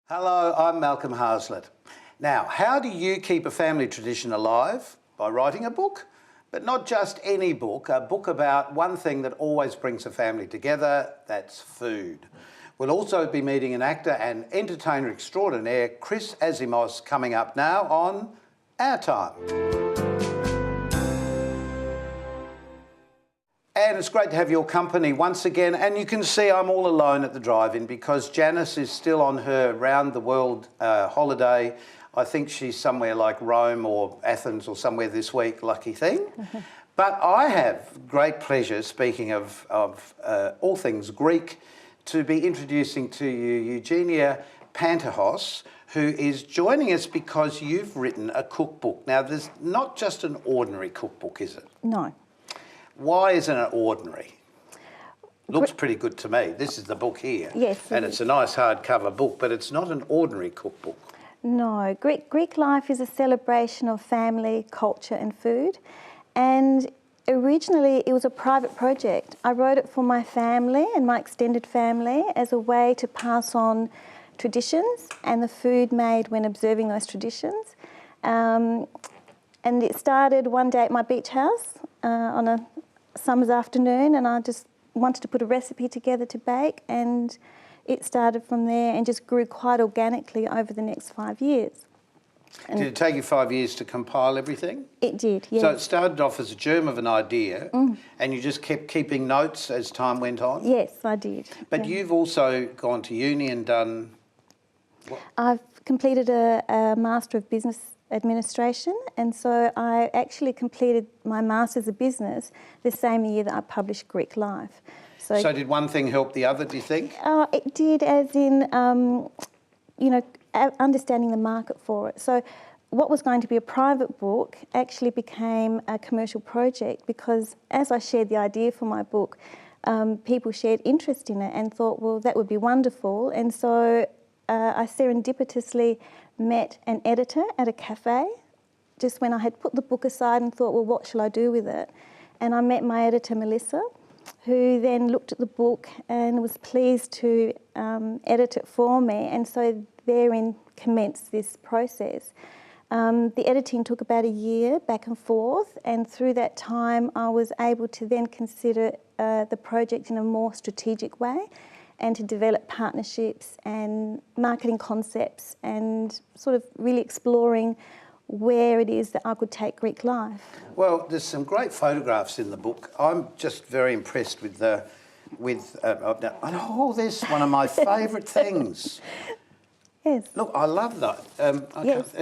Hello, I'm Malcolm Haslett. Now, how do you keep a family tradition alive? By writing a book. But not just any book, a book about one thing that always brings a family together, that's food. We'll also be meeting an actor and entertainer extraordinaire, Chris Asimos, coming up now on Our Time. And it's great to have your company once again. And you can see I'm all alone at the drive-in because Janice is still on her round-the-world holiday. I think she's somewhere like Rome or Athens or somewhere this week, lucky thing. But I have great pleasure, speaking of all things Greek, to be introducing to you Eugenia Pantahos, who is joining us because you've written a cookbook. Now, there's not just an ordinary cookbook, is it? No. Why isn't it ordinary? Looks pretty good to me. This is the book here. Yes. And it's a nice hardcover book, but it's not an ordinary cookbook. No. Greek life is a celebration of family, culture and food. And originally it was a private project. I wrote it for my family and my extended family as a way to pass on traditions and the food made when observing those traditions. And it started one day at my beach house on a summer's afternoon, and I just wanted to put a recipe together to bake, and it started from there and just grew quite organically over the next 5 years. And did it take you 5 years to compile everything? It did, yes. So it started off as a germ of an idea and you just kept keeping notes as time went on? Yes, I did. But you've also gone to uni and done what? I've completed a Master of Business Administration, and so I actually completed my Masters of Business the same year that I published Greek Life. So did one thing help the other, do you think? It did, as in, understanding the market for it. So what was going to be a private book actually became a commercial project because as I shared the idea for my book, people shared interest in it and thought, well, that would be wonderful. And so I serendipitously met an editor at a cafe just when I had put the book aside and thought, well, what shall I do with it? And I met my editor, Melissa, who then looked at the book and was pleased to edit it for me. And so therein commenced this process. The editing took about a year back and forth, and through that time I was able to then consider the project in a more strategic way and to develop partnerships and marketing concepts and sort of really exploring where it is that I could take Greek life. Well, there's some great photographs in the book. I'm just very impressed with there's one of my favourite things. Yes. Look, I love that. Yes,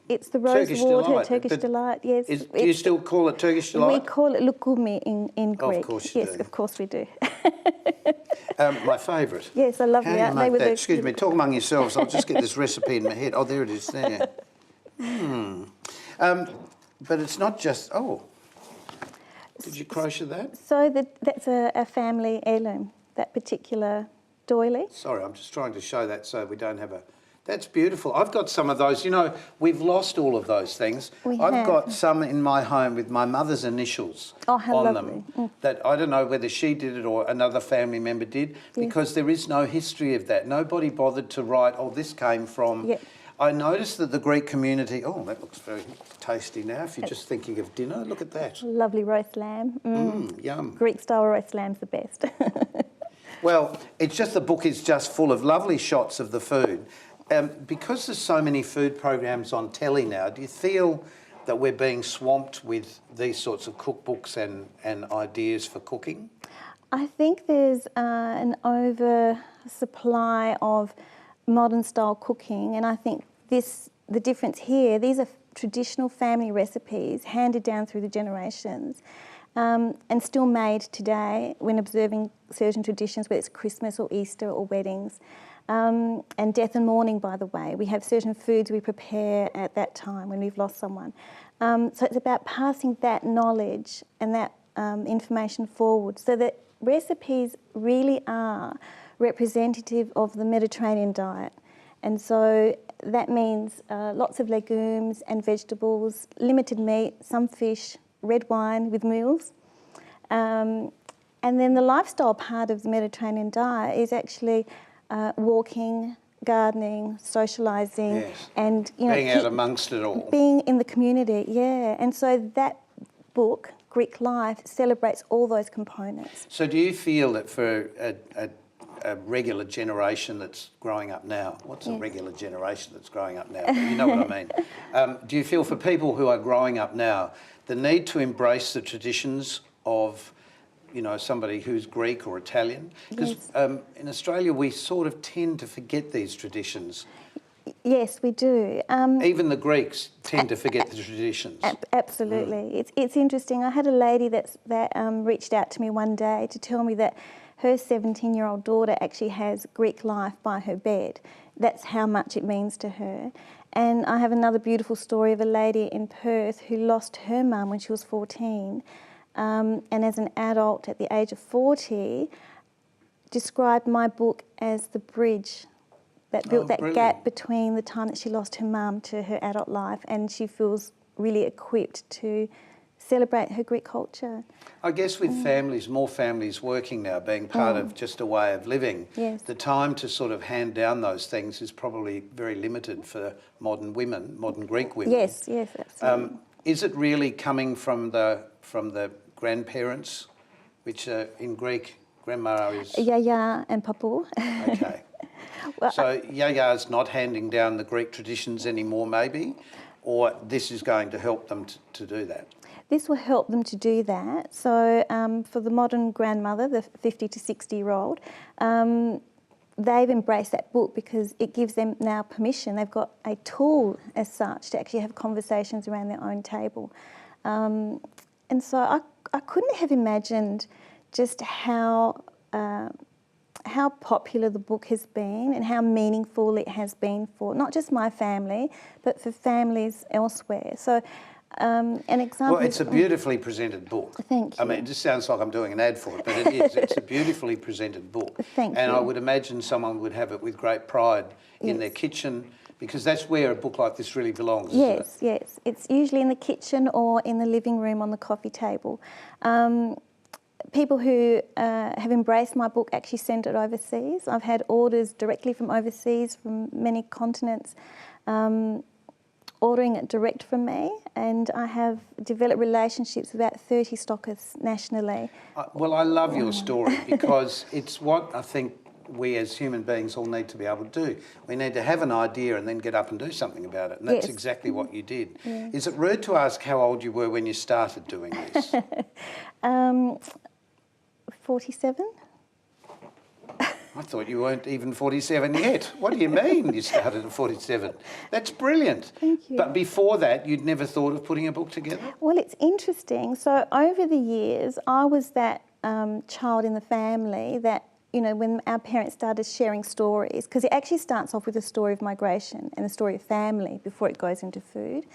it's the rose Turkish water, delight. Turkish delight, yes. Do you still call it Turkish delight? We call it lukumi in Greek. Of course you yes, do. of course we do. My favourite. Yes, I love How that. do you make that? Excuse me, talk among yourselves. I'll just get this recipe in my head. Oh, there it is there. But it's not just, did you crochet that? So that's a family heirloom, that particular doily. Sorry, I'm just trying to show that so we don't have a... That's beautiful. I've got some of those. You know, we've lost all of those things. I've got some in my home with my mother's initials on them. That I don't know whether she did it or another family member did, because there is no history of that. Nobody bothered to write, this came from... Yep. I noticed that the Greek community... Oh, that looks very tasty now, if you're just thinking of dinner. Look at that. Lovely roast lamb. Yum. Greek-style roast lamb's the best. Well, it's just the book is just full of lovely shots of the food. Because there's so many food programs on telly now, do you feel that we're being swamped with these sorts of cookbooks and ideas for cooking? I think there's an oversupply of modern style cooking, and I think the difference here, these are traditional family recipes handed down through the generations and still made today when observing certain traditions, whether it's Christmas or Easter or weddings. And death and mourning, by the way. We have certain foods we prepare at that time when we've lost someone. So it's about passing that knowledge and that information forward so that recipes really are representative of the Mediterranean diet. And so that means lots of legumes and vegetables, limited meat, some fish, red wine with meals. And then the lifestyle part of the Mediterranean diet is actually walking, gardening, socialising, Yes. and Being out amongst it all. being in the community. Yeah, and so that book, Greek Life, celebrates all those components. So do you feel that for a regular generation that's growing up now, what's a regular generation that's growing up now? But you know what I mean. Do you feel for people who are growing up now, the need to embrace the traditions of, you know, somebody who's Greek or Italian? Because in Australia we sort of tend to forget these traditions. Yes, we do. Even the Greeks tend to forget the traditions. Absolutely. It's interesting. I had a lady that reached out to me one day to tell me that her 17-year-old daughter actually has Greek life by her bed. That's how much it means to her. And I have another beautiful story of a lady in Perth who lost her mum when she was 14, and as an adult at the age of 40, described my book as the bridge that built that gap between the time that she lost her mum to her adult life, and she feels really equipped to celebrate her Greek culture. I guess with families, more families working now, being part of just a way of living, the time to sort of hand down those things is probably very limited for modern women, modern Greek women. Yes, absolutely. Is it really coming from the grandparents, which in Greek, grandma is... Yaya and Papu. Okay. Well, so Yaya's not handing down the Greek traditions anymore, maybe, or this is going to help them to do that? This will help them to do that. So for the modern grandmother, the 50 to 60-year-old, they've embraced that book because it gives them now permission. They've got a tool as such to actually have conversations around their own table. And so I couldn't have imagined just how popular the book has been and how meaningful it has been for not just my family, but for families elsewhere. So an example... Well, it's a beautifully presented book. Thank you. I mean, it just sounds like I'm doing an ad for it, but it is. It's a beautifully presented book. Thank you. And I would imagine someone would have it with great pride in their kitchen, because that's where a book like this really belongs, isn't it? Yes. It's usually in the kitchen or in the living room on the coffee table. People who have embraced my book actually send it overseas. I've had orders directly from overseas, from many continents, ordering it direct from me, and I have developed relationships with about 30 stockists nationally. Well, I love your story because it's what I think we as human beings all need to be able to do. We need to have an idea and then get up and do something about it, and that's exactly what you did. Yeah. Is it rude to ask how old you were when you started doing this? 47. I thought you weren't even 47 yet. What do you mean you started at 47? That's brilliant. Thank you. But before that, you'd never thought of putting a book together? Well, it's interesting. So over the years, I was that child in the family that, you know, when our parents started sharing stories, because it actually starts off with a story of migration and a story of family before it goes into food.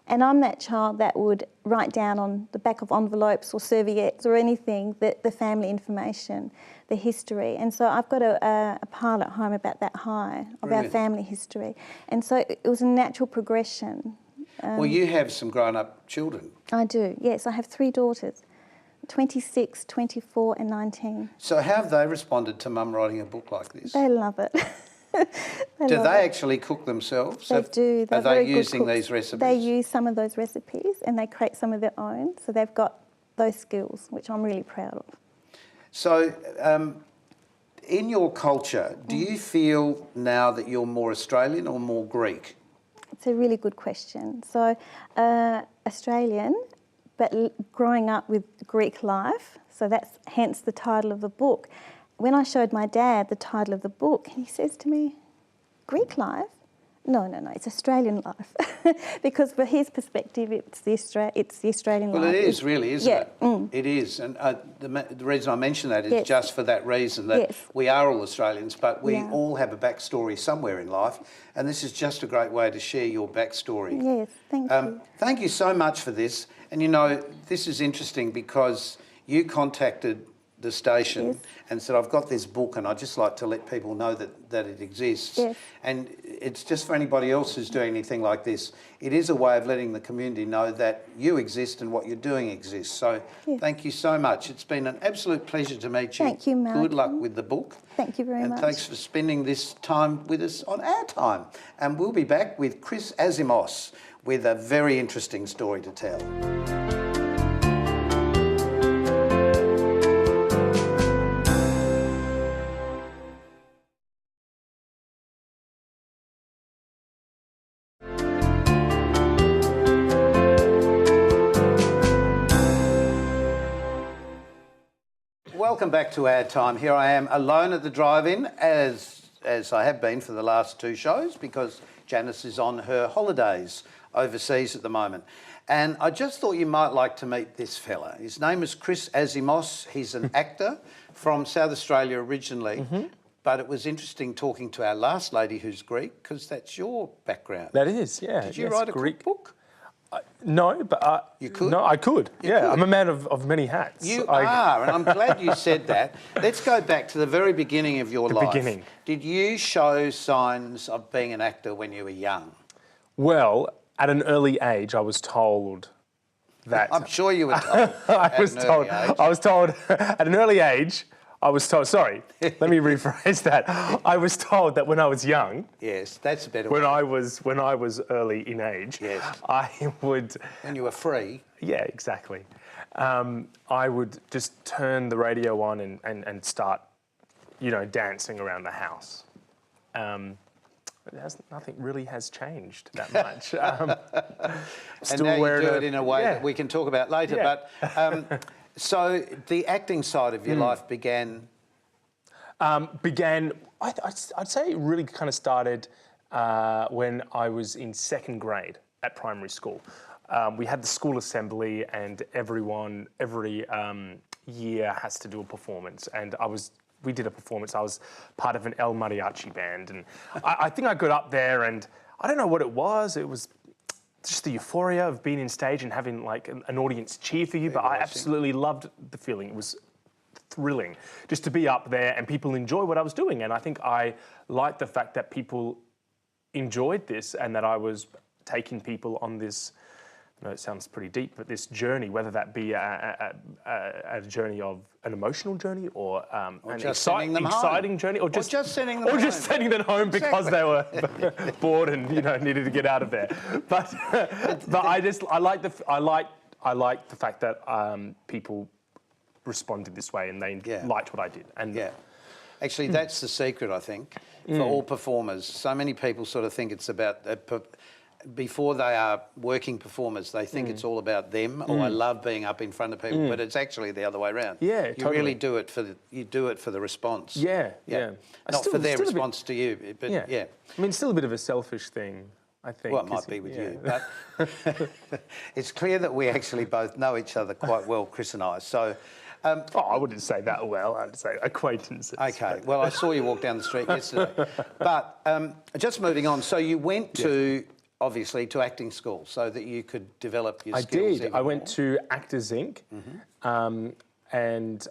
And I'm that child that would write down on the back of envelopes or serviettes or anything the family information, the history. And so I've got a pile at home about that high of our family history. And so it was a natural progression. Well, you have some grown-up children. I do, yes. I have 3 daughters, 26, 24 and 19. So how have they responded to Mum writing a book like this? They love it. Do they actually cook themselves? They do. Are they using these recipes? They use some of those recipes and they create some of their own. So they've got those skills, which I'm really proud of. So in your culture, do you feel now that you're more Australian or more Greek? It's a really good question. So Australian, but growing up with Greek life. So that's hence the title of the book. When I showed my dad the title of the book, he says to me, Greek life? No, it's Australian life. Because for his perspective, it's the Australian life. Well, it is really, isn't it? Mm. It is. And the reason I mention that is just for that reason, that we are all Australians, but we all have a backstory somewhere in life. And this is just a great way to share your backstory. Yes, thank you. Thank you so much for this. And, you know, this is interesting because you contacted the station Yes. and said, I've got this book and I'd just like to let people know that it exists. Yes. And it's just for anybody else who's doing anything like this, it is a way of letting the community know that you exist and what you're doing exists. So thank you so much. It's been an absolute pleasure to meet you. Thank you, Malcolm. Good luck with the book. Thank you very much. And thanks for spending this time with us on our time. And we'll be back with Chris Asimos with a very interesting story to tell. Welcome back to Our Time. Here I am alone at the drive-in, as I have been for the last two shows, because Janice is on her holidays overseas at the moment. And I just thought you might like to meet this fella. His name is Chris Asimos. He's an actor from South Australia originally. But it was interesting talking to our last lady who's Greek, because that's your background. That is, yeah. Did you write a Greek cookbook? No, but you could. No, I could. You could. I'm a man of many hats. You are, and I'm glad you said that. Let's go back to the very beginning of your life. Beginning. Did you show signs of being an actor when you were young? Well, at an early age, I was told that. I'm sure you were told. I was told at an early age. Sorry, let me rephrase that. I was told that when I was young. Yes, that's a better when way. When I was early in age. Yes. I would. When you were free. Yeah, exactly. I would just turn the radio on and start, dancing around the house. Nothing really has changed that much. And now you do it in a way that we can talk about later. Yeah. But so the acting side of your life began. I'd say it really kind of started when I was in second grade at primary school. We had the school assembly, and every year has to do a performance, and we did a performance. I was part of an El Mariachi band, and I think I got up there, and I don't know what it was. It was just the euphoria of being in stage and having like an audience cheer for you. But I absolutely loved the feeling. It was thrilling just to be up there and people enjoy what I was doing. And I think I liked the fact that people enjoyed this and that I was taking people on this. I know it sounds pretty deep, but this journey, whether that be a journey of an emotional journey or an exciting journey, or just sending them home. Just sending them home because they were bored and needed to get out of there. But I like the fact that people responded this way and they liked what I did. And actually, that's the secret, I think, for all performers. So many people sort of think it's about. Before they are working performers, they think it's all about them. Oh, I love being up in front of people, but it's actually the other way around. Yeah, you totally. really do it for the response. Yeah. Not for their response to you, but I mean, it's still a bit of a selfish thing, I think. Well, it might be with you, but it's clear that we actually both know each other quite well, Chris and I. So. I wouldn't say that well. I'd say acquaintances. Okay. Well, I saw you walk down the street yesterday. But just moving on. So you went to. Obviously, to acting school, so that you could develop your skills. I did. I went to Actors Inc. And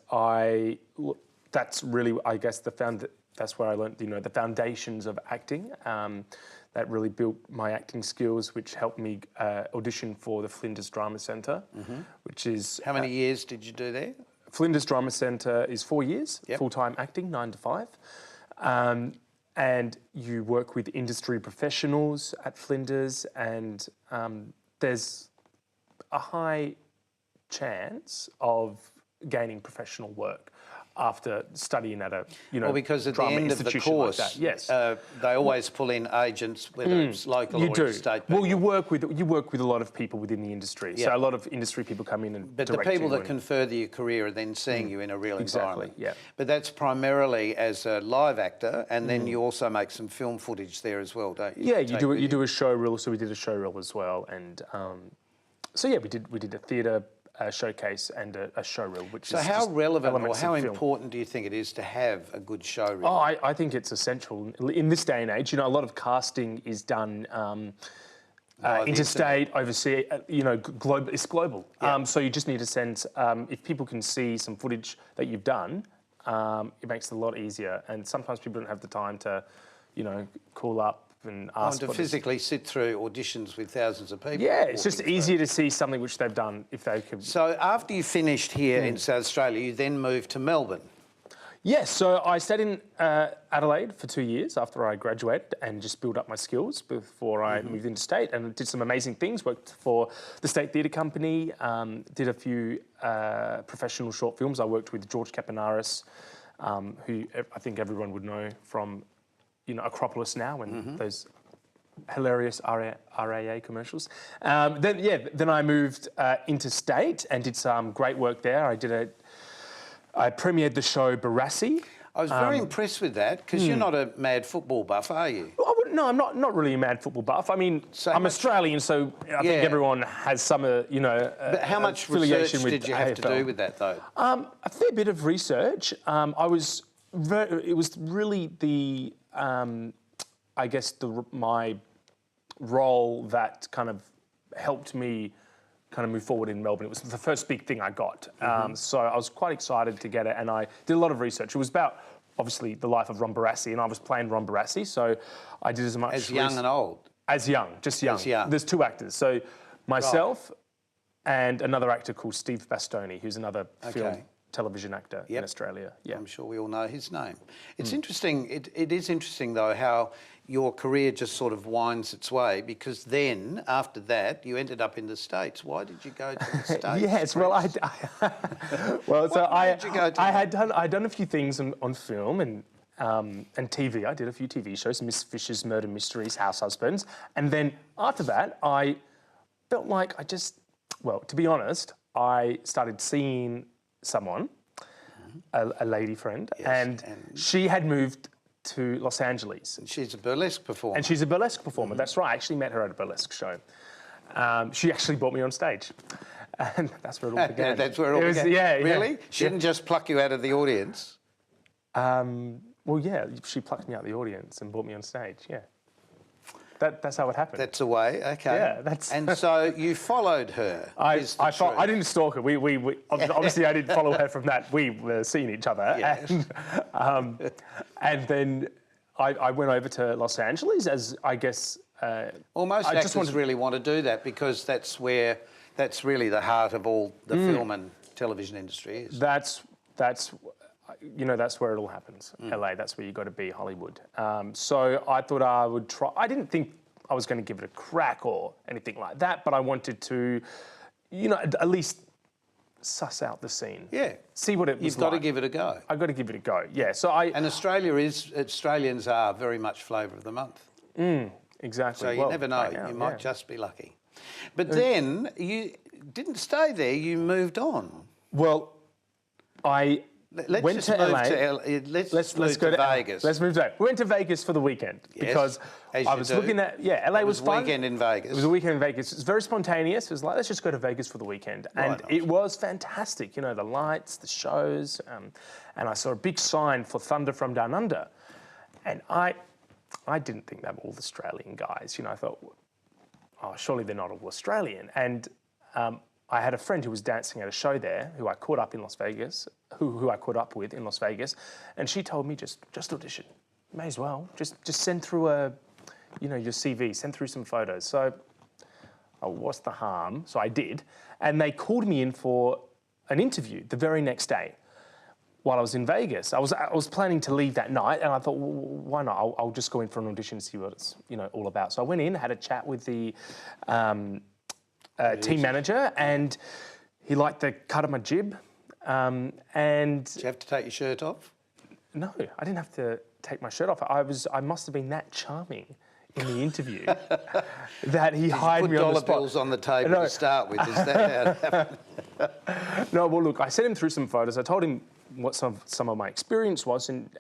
that's really, I guess, that's where I learned, the foundations of acting. That really built my acting skills, which helped me audition for the Flinders Drama Centre, which is... How many years did you do there? Flinders Drama Centre is 4 years, full-time acting, 9 to 5. And you work with industry professionals at Flinders, and there's a high chance of gaining professional work after studying at a because at the drama end of the course, like that. Yes, they always pull in agents, whether it's local or state. Well, you work with a lot of people within the industry, so a lot of industry people come in and. But the people that can further your career are then seeing you in a real environment. Yeah. But that's primarily as a live actor, and then you also make some film footage there as well, don't you? Yeah, you do a show reel. So we did a show reel as well, and we did a theatre. A showcase and a show reel, which is how relevant or how film. important do you think it is to have a good show reel? Oh, I think it's essential in this day and age. A lot of casting is done the interstate, overseas, global. It's global. Yeah. So you just need to send, if people can see some footage that you've done, it makes it a lot easier. And sometimes people don't have the time to, call up and ask. To physically sit through auditions with thousands of people. Yeah, it's just easier to see something which they've done if they could. So after you finished here in South Australia, you then moved to Melbourne. Yes, so I stayed in Adelaide for 2 years after I graduated and just built up my skills before I moved into state, and did some amazing things. Worked for the State Theatre Company, did a few professional short films. I worked with George Kapanaris, who I think everyone would know from, Acropolis Now and those hilarious RAA commercials. Then I moved interstate and did some great work there. I premiered the show Barassi. I was very impressed with that, because you're not a mad football buff, are you? No, I'm not really a mad football buff. I mean, I'm Australian, so I think everyone has some, But how much affiliation research with did you have to AFL. do with that, though? A fair bit of research. It was really the, I guess, my role that kind of helped me kind of move forward in Melbourne. It was the first big thing I got. So I was quite excited to get it, and I did a lot of research. It was about, obviously, the life of Ron Barassi, and I was playing Ron Barassi, so I did as much... As young and old? As young, just young. As young. There's two actors. So myself and another actor called Steve Bastoni, who's another film television actor in Australia. Yeah, I'm sure we all know his name. It's interesting. It is interesting, though, how your career just sort of winds its way, because then, after that, you ended up in the States. Why did you go to the States? Yes, well, I'd done a few things on film and TV. I did a few TV shows, Miss Fisher's Murder Mysteries, House Husbands. And then after that, I felt like to be honest, I started seeing someone, a lady friend, and she had moved to Los Angeles. And she's a burlesque performer. That's right. I actually met her at a burlesque show. She actually brought me on stage. And that's where it all began. That's where it all began? Yeah. Really? She didn't just pluck you out of the audience? She plucked me out of the audience and brought me on stage, yeah. That's how it happened. That's the way, okay. Yeah, And so you followed her. I didn't stalk her. We obviously I didn't follow her from that. We were seeing each other. Yes. And then I went over to Los Angeles as, I guess... Most actors really want to do that, because that's really the heart of all the film and television industry is. That's where it all happens. LA, that's where you got to be, Hollywood. So I thought I would try. I didn't think I was going to give it a crack or anything like that, but I wanted to, at least suss out the scene. Yeah. See what it was like. You've got to give it a go. I've got to give it a go, yeah. So And Australians are very much flavour of the month. Exactly. So you never know. Right now, you might just be lucky. But then you didn't stay there. You moved on. Well, I... Let's went just to move LA. Let's move to Vegas. Let's move to... We went to Vegas for the weekend because I was looking at... Yeah, LA was fun. It was a weekend in Vegas. It was a weekend in Vegas. It was very spontaneous. It was like, let's just go to Vegas for the weekend. And it was fantastic. The lights, the shows. And I saw a big sign for Thunder from Down Under. And I didn't think they were all Australian guys. I thought, oh, surely they're not all Australian. And I had a friend who was dancing at a show there, who I caught up in Las Vegas, who I caught up with in Las Vegas, and she told me just audition, may as well, just send through your CV, send through some photos. So, what's the harm? So I did, and they called me in for an interview the very next day. While I was in Vegas, I was planning to leave that night, and I thought, well, why not? I'll just go in for an audition and see what it's all about. So I went in, had a chat with the team manager, and he liked the cut of my jib. And did you have to take your shirt off? No, I didn't have to take my shirt off. I must have been that charming in the interview that he hired me on the spot. Put dollar bills on the table to start with. Is that how it happened? No, well, look, I sent him through some photos. I told him what some of my experience was, and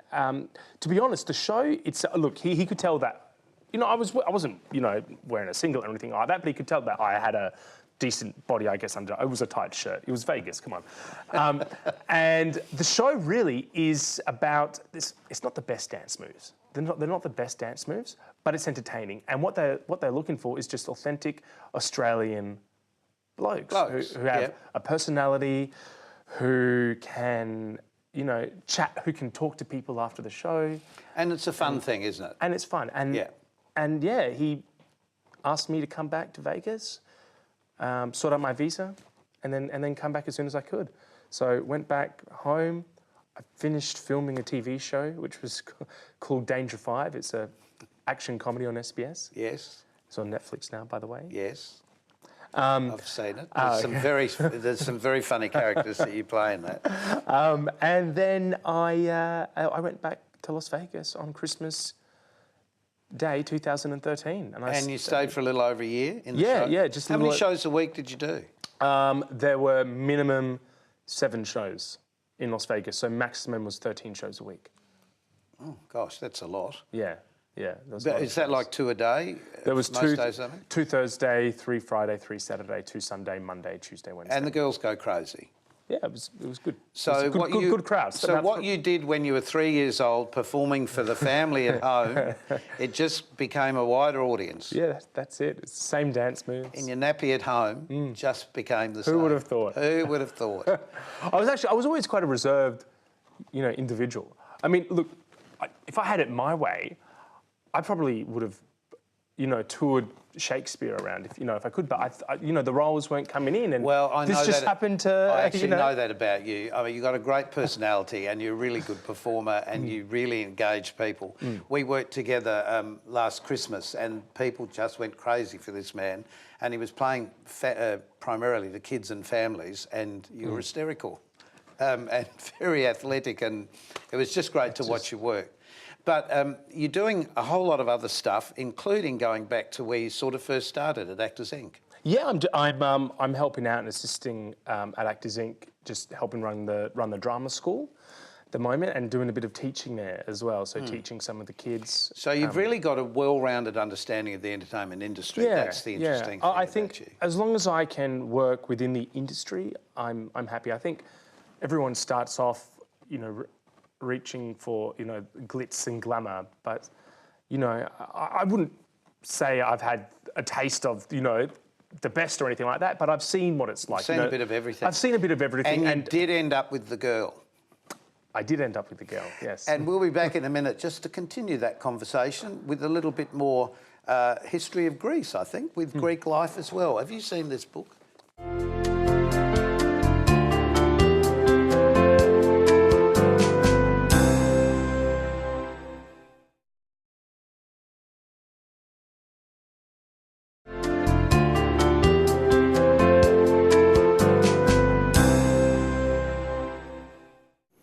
to be honest, the show, look, he could tell that, I wasn't, wearing a singlet or anything like that, but he could tell that I had a decent body, I guess, under. It was a tight shirt. It was Vegas, come on. And the show really is about this. It's not the best dance moves. they're not the best dance moves, but it's entertaining. And what they're looking for is just authentic Australian blokes who have a personality, who can, you know, chat, who can talk to people after the show. And it's a fun thing, isn't it? And it's fun. And he asked me to come back to Vegas, sort out my visa, and then come back as soon as I could. So went back home. I finished filming a TV show, which was called Danger 5. It's a action comedy on SBS. Yes. It's on Netflix now, by the way. Yes. I've seen it. There's some very funny characters that you play in that. And then I went back to Las Vegas on Christmas Day 2013. And you stayed for a little over a year in the show? Yeah. Just How many shows a week did you do? There were minimum 7 shows in Las Vegas, so maximum was 13 shows a week. Oh, gosh, that's a lot. Yeah. But is that like 2 a day? There was most days, I mean? 2 Thursday, 3 Friday, 3 Saturday, 2 Sunday, Monday, Tuesday, Wednesday. And the girls go crazy. Yeah, it was good. So it was good crowd. So what you did when you were 3 years old, performing for the family at home, it just became a wider audience. Yeah, that's it. It's the same dance moves. In your nappy at home, just became the same. Who would have thought? Who would have thought? I was always quite a reserved, you know, individual. I mean, look, if I had it my way, I probably would have, you know, toured Shakespeare around if I could, but the roles weren't coming in, and this just happened to. I actually know that about you. I mean, you've got a great personality, and you're a really good performer, and you really engage people. We worked together last Christmas, and people just went crazy for this man, and he was playing primarily to kids and families, and you were hysterical, and very athletic, and it was just great to watch your work. But you're doing a whole lot of other stuff, including going back to where you sort of first started at Actors Inc. Yeah, I'm helping out and assisting at Actors Inc. Just helping run the drama school at the moment, and doing a bit of teaching there as well. So teaching some of the kids. So you've really got a well-rounded understanding of the entertainment industry. That's the interesting thing. I think as long as I can work within the industry, I'm happy. I think everyone starts off, you know, reaching for, you know, glitz and glamour, but, you know, I wouldn't say I've had a taste of, you know, the best or anything like that, but I've seen what it's like. You've seen a bit of everything. I've seen a bit of everything. And you did end up with the girl. I did end up with the girl, yes. And we'll be back in a minute just to continue that conversation with a little bit more history of Greece, I think, with Greek life as well. Have you seen this book?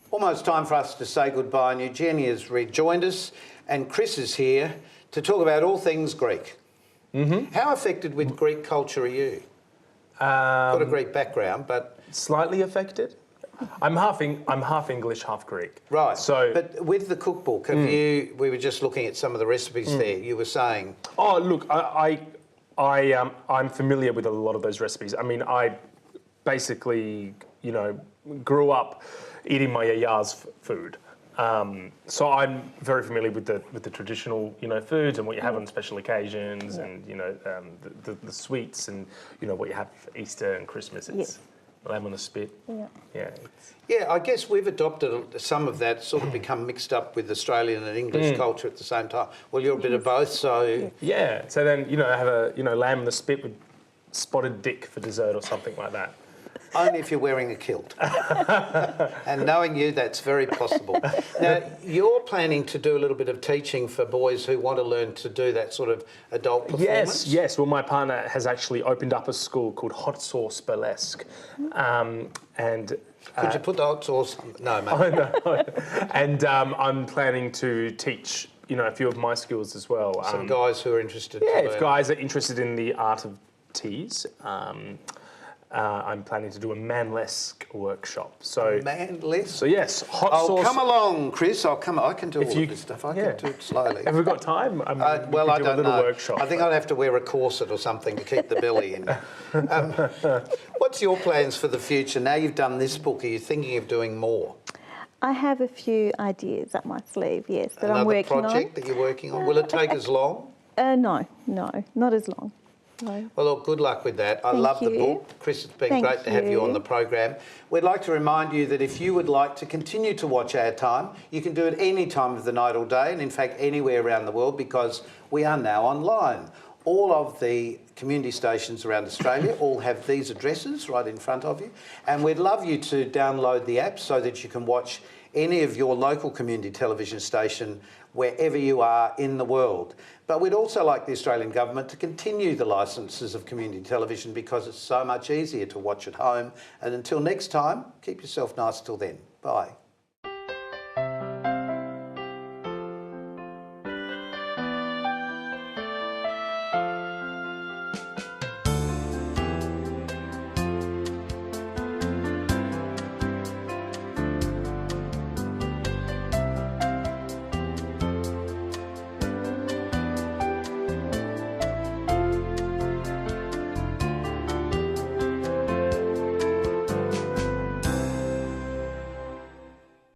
Almost time for us to say goodbye, and Eugenia's rejoined us, and Chris is here to talk about all things Greek. How affected with Greek culture are you? Got a Greek background, but slightly affected. I'm half English, half Greek. Right. So, but with the cookbook, have you? We were just looking at some of the recipes there. You were saying. Oh, look, I'm familiar with a lot of those recipes. I mean, I basically, you know, grew up eating my yaya's food. So I'm very familiar with the traditional, you know, foods and what you have on special occasions, and, you know, the sweets, and, you know, what you have for Easter and Christmas. It's lamb on a spit. Yeah, I guess we've adopted some of that, sort of become mixed up with Australian and English culture at the same time. Well, you're a bit of both, so... Yeah, so then, you know, have a, you know, lamb on the spit with spotted dick for dessert or something like that. Only if you're wearing a kilt. And knowing you, that's very possible. Now, you're planning to do a little bit of teaching for boys who want to learn to do that sort of adult performance? Yes. Well, my partner has actually opened up a school called Hot Sauce Burlesque. And could you put the hot sauce on? No, mate. I know. And I'm planning to teach, you know, a few of my skills as well. Some guys who are interested. Yeah, if guys are interested in the art of tease. I'm planning to do a manlesque workshop. So manlesque? So yes, hot sauce. Come along, Chris. I can do all of this stuff. I can do it slowly. Have we got time? Well, I don't know. Workshop. I think I'd have to wear a corset or something to keep the belly in. What's your plans for the future? Now you've done this book, are you thinking of doing more? I have a few ideas up my sleeve, yes, that I'm Another working project that you're working on. Will it take as long? No, not as long. No. Well, look, good luck with that. I Thank love the you. book. Chris, it's been Thank great to have you on you. the program. We'd like to remind you that if you would like to continue to watch Our Time, you can do it any time of the night or day, and in fact anywhere around the world, because we are now online. All of the community stations around Australia all have these addresses right in front of you, and we'd love you to download the app so that you can watch any of your local community television station wherever you are in the world. But we'd also like the Australian Government to continue the licences of community television because it's so much easier to watch at home. And until next time, keep yourself nice till then. Bye.